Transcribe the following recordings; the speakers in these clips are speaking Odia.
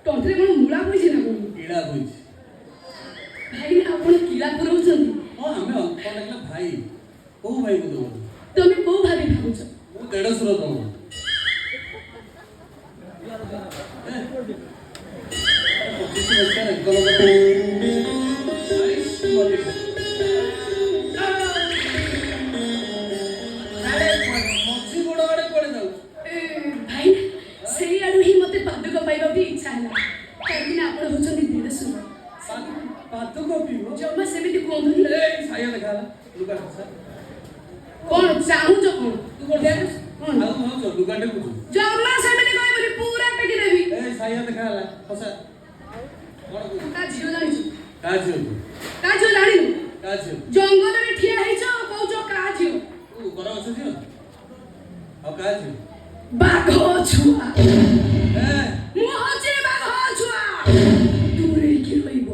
ତଣ୍ଟିରେ କ'ଣ ମୂଳା ପଇଛି ନା କ'ଣ? କିଳା ହୋଇଛି। ଭାଇ ଆପଣ କିଳା ପୁରଉଛନ୍ତି? ହଁ ଆମେ ଅଳ୍ପ ଲାଗିଲା ଭାଇ। କୋଉ ଭାଇ କୁ ଦେବ? ତମେ କୋଉ ଭାବି ଭାବୁଛ? ମୁଁ ଦେଢ଼ଶୁର ତମ। ଭାଇ ସେଇ ଆଡୁ ହିଁ ମତେ ପାଦୁକ ପାଇବାକୁ ଇଚ୍ଛା ହେଲା କାହିଁକି ନା ଆପଣ ହଉଛନ୍ତି ଦେଢ଼ଶୁର। ଜମା ସେମିତି କୁହନ୍ତୁନି। କଣ ଚାହୁଁଛ କଣ? ଜମା ସେମିତି କହିବନି ପୁରା ଟେକି ଦେବି। କା ଝିଅ ଜାଣିଛୁ? କା ଝିଅ ଜାଣିନୁ? ଜଙ୍ଗଲରେ ଠିଆ ହେଇଛ କହୁଛ କା ଝିଅ? ବାଘ ଛୁଆ। ମୁଁ ହଉଛି ବାଘ ଛୁଆ। ଦୂରେଇକି ରହିବ।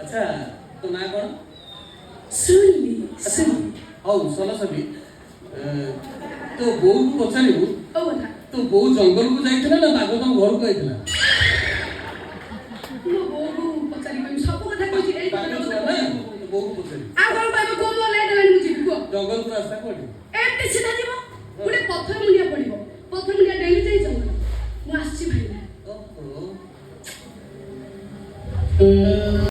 ଆଚ୍ଛା ତୋ ନାଁ କଣ? ସୁଲି। ହଉ ସଲସଲି ତୋ ବୋଉକୁ ପଚାରିବୁ ତୋ ବୋଉ ଜଙ୍ଗଲକୁ ଯାଇଥିଲା ନା ବାଘ ତମ ଘରକୁ ଯାଇଥିଲା? ମୋ ବୋଉକୁ ପଚାରି କହିବି ସବୁ କଥା କହୁଛି। ଏଇ ବାଘ ଛୁଆ ନା ବୋଉକୁ ପଚାରିବୁ। ଆଉ କଣ କହିବ? କୋଉ ମୋ ଲାଇଟ୍ ହେଲାଣି ମୁଁ ଯିବି କୁହ। ଜଙ୍ଗଲକୁ ରାସ୍ତା କୋଉଠି? ଏମିତି ସିଧା